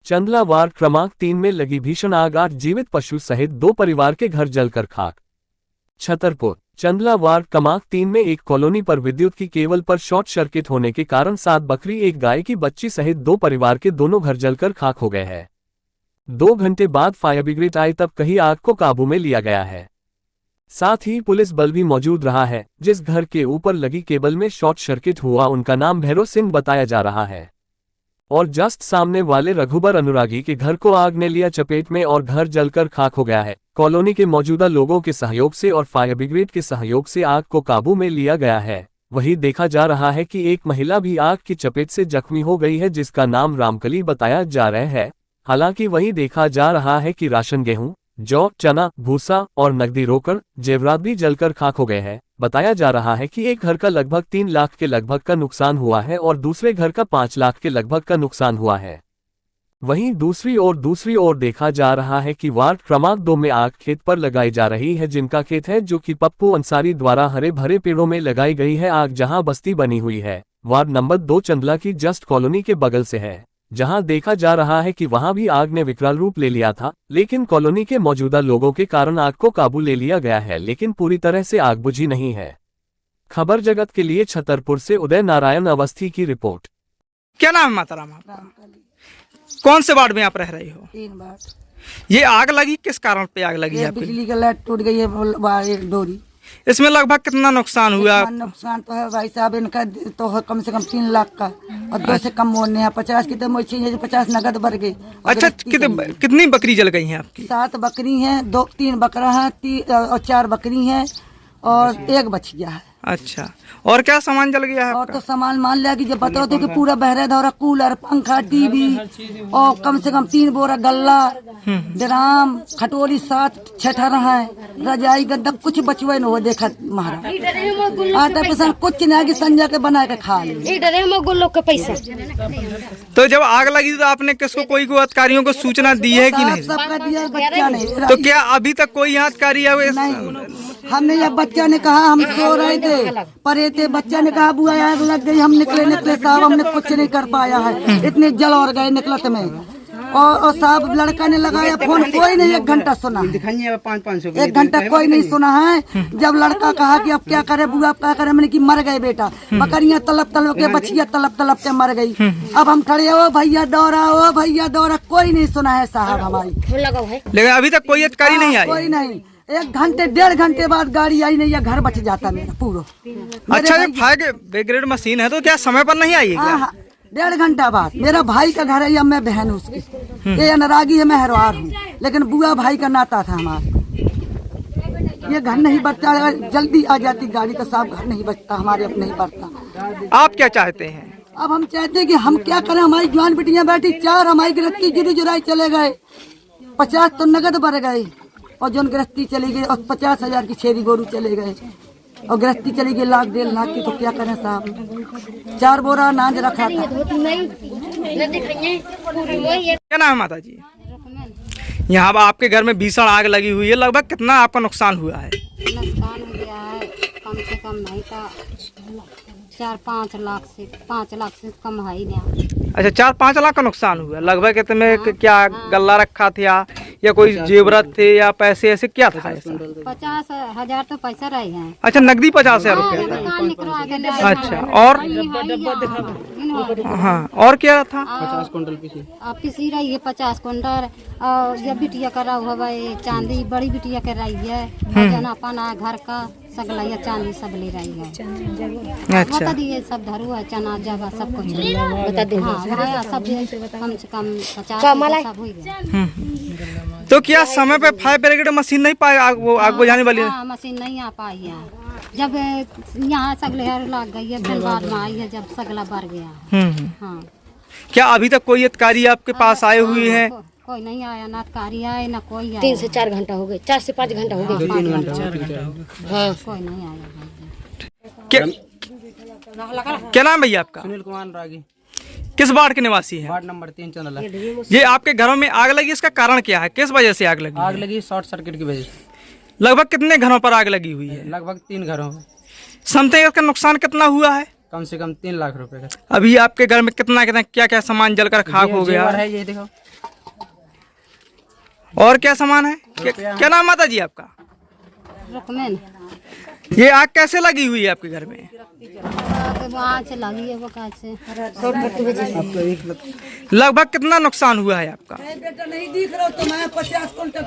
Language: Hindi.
चंदला वार्ड क्रमांक 3 में लगी भीषण आग, 8 जीवित पशु सहित 2 परिवार के घर जलकर खाक। छतरपुर चंदला वार्ड क्रमांक 3 में एक कॉलोनी पर विद्युत की केबल पर शॉर्ट सर्किट होने के कारण 7 बकरी, एक गाय की बच्ची सहित 2 परिवार के दोनों घर जलकर खाक हो गए हैं। 2 घंटे बाद फायर ब्रिगेड आई, तब कहीं आग को काबू में लिया गया है। साथ ही पुलिस बल भी मौजूद रहा है। जिस घर के ऊपर लगी केबल में शॉर्ट सर्किट हुआ उनका नाम भैरव सिंह बताया जा रहा है और जस्ट सामने वाले रघुबर अनुरागी के घर को आग ने लिया चपेट में और घर जलकर खाक हो गया है। कॉलोनी के मौजूदा लोगों के सहयोग से और फायर ब्रिगेड के सहयोग से आग को काबू में लिया गया है। वहीं देखा जा रहा है कि एक महिला भी आग की चपेट से जख्मी हो गई है, जिसका नाम रामकली बताया जा रहा है। हालांकि वहीं देखा जा रहा है कि राशन, गेहूं, जौ, चना, भूसा और नकदी रोकड़ जेवरात भी जलकर खाक हो गए हैं। बताया जा रहा है कि एक घर का लगभग 3 लाख के लगभग का नुकसान हुआ है और दूसरे घर का 5 लाख के लगभग का नुकसान हुआ है। वहीं दूसरी ओर देखा जा रहा है कि वार्ड क्रमांक 2 में आग खेत पर लगाई जा रही है, जिनका खेत है जो कि पप्पू अंसारी द्वारा हरे भरे पेड़ों में लगाई गई है। आग जहां बस्ती बनी हुई है वार्ड नंबर 2 चंदला की जस्ट कॉलोनी के बगल से है, जहां देखा जा रहा है कि वहां भी आग ने विकराल रूप ले लिया था, लेकिन कॉलोनी के मौजूदा लोगों के कारण आग को काबू ले लिया गया है, लेकिन पूरी तरह से आग बुझी नहीं है। खबर जगत के लिए छतरपुर से उदय नारायण अवस्थी की रिपोर्ट। क्या नाम है माता रामा? कौन से वार्ड में आप रह रही हो? 3 बार। ये आग लगी किस कारण पे आग लगी है आपकी? बिजली का लाइट टूट गई है, एक डोरी। इसमें लगभग कितना नुकसान हुआ? नुकसान तो है भाई साहब, इनका तो है कम से कम 3 लाख का और 2 से कम मोड़ने हैं। 50 की तो मुझे चाहिए, 50 नगद भर गई। अच्छा, कितनी बकरी जल गई हैं आपकी? 7 बकरी हैं, 3 बकरा है और 4 बकरी हैं और 1 बछिया है। अच्छा, और क्या सामान जल गया है? और तो सामान मान लिया कि जब बताओ तो कि पूरा बहरा धौरा, कूलर, पंखा, टीवी और कम से कम 3 बोरा गल्ला, ड्राम, खटोली 7-6 है, रजाई गद्दा, कुछ बचवे न हो। देखा महाराज आटा पसंद कुछ नहीं कि संजय के बना के खा ले पैसा। तो जब आग लगी तो आपने किसको, कोई को अधिकारियों को सूचना दी है कि नहीं? सबका दिया, बच्चा नहीं। तो क्या अभी तक कोई अधिकारी है? हमने जब बच्चा ने कहा, हम सो रहे थे, परे थे, बच्चा ने कहा बुआ आग लग गई, हम निकले साहब, हमने कुछ नहीं कर पाया है, इतने जल और गए निकलत में। और साहब लड़का ने लगाया फोन, कोई नहीं 1 घंटा सुना, 1 घंटा कोई नहीं सुना है। जब लड़का कहा कि अब क्या करे बुआ, क्या करे, मैंने कि मर गए बेटा, बकरियां तलब के, बछिया तलब के मर गई। अब हम खड़े, ओ भैया दौड़ा, ओ भैया दौड़ा, कोई नहीं सुना है साहब हमारी। लेकिन अभी तक कोई अधिकारी नहीं आया? कोई नहीं। 1 घंटे 1.5 घंटे बाद गाड़ी आई नहीं, या घर बच जाता मेरा पूरा। अच्छा, ये फायर ब्रिगेड मशीन है तो क्या समय पर नहीं आई है? हाँ, 1.5 घंटा बाद। मेरा भाई का घर है या मैं बहन हूँ उसकी, ये अनुरागी है, मैं हरवार हूँ, लेकिन बुआ भाई का नाता था हमारा। ये घर नहीं बचता, जल्दी आ जाती गाड़ी तो साहब घर नहीं बचता, हमारे अब नहीं बढ़ता। आप क्या चाहते हैं? अब हम चाहते हैं कि हम क्या करें, हमारी जवान बेटियां बैठी, 4 हमारी गिरफ्ती गिरी जुराई चले गए, 50 तो नगद बढ़ गए और जो गिरफ्ती चली गई और 50,000 की छेरी गोरू चले गए और गिरफ्ती चली गई 1.5 लाख की। तो क्या करें साहब, 4 बोरा अनाज रखा था। क्या नाम है माता जी? यहाँ आपके घर में भीषण आग लगी हुई है, लगभग कितना आपका नुकसान हुआ है? नुकसान हो गया है कम से कम नहीं था 4-5 लाख से, 5 लाख से कम है ही नहीं। अच्छा, 4-5 लाख का नुकसान हुआ। लगभग इतने क्या गल्ला रखा था या कोई जेवरात थे या पैसे ऐसे क्या था? 50,000 तो पैसा रहे हैं। अच्छा, नकदी 50,000 रुपये। अच्छा, और हाँ, और क्या था? 50 कुंटल पिसी रही है, 50 कुंटल। और ये बिटिया कर रहा हुआ है चांदी, बड़ी बिटिया कर रही है, जना पाना घर का सगला या चांदी सब ले रही है। अच्छा, बता दिए सब धरू है, चना जगह सब कुछ बता दी। हाँ, सब कम से कम 50 सब हो गया। तो क्या समय पे फायर ब्रिगेड मशीन नहीं पाई आग बुझाने वाली? मशीन नहीं आ पाई है। जब यहाँ सगले लग गई है, फिर बाद में आई है जब सगला बढ़ गया। हाँ। क्या अभी तक कोई अधिकारी आपके पास आए हुए हैं? कोई नहीं आया, ना अधिकारी आए ना कोई आया। 3 से 4 घंटा हो गए, 4 से 5 घंटा हो गए। 3 घंटा हाँ, कोई नहीं आया। क्या नाम भैया आपका? सुनील कुमार रागी। किस वार्ड के निवासी हैं? Ward number 3 Chandla. ये आपके घरों में आग लगी, इसका कारण क्या है, किस वजह से आग लगी? आग लगी शॉर्ट सर्किट की वजह से। लगभग कितने घरों पर आग लगी हुई है? लगभग 3 घरों में। समथिंग इसका नुकसान कितना हुआ है? कम से कम 3 लाख रुपए का। अभी आपके घर में कितना क्या क्या सामान जलकर खाक हो गया है? ये देखो और क्या सामान है? क्या नाम माता जी आपका? रुकमेन ये आग कैसे लगी हुई है आपके घर में? वहाँ से लगी है वो कहाँ से। लगभग कितना नुकसान हुआ है आपका? बेटा नहीं दिख रहा तो मैं 50 क्विंटल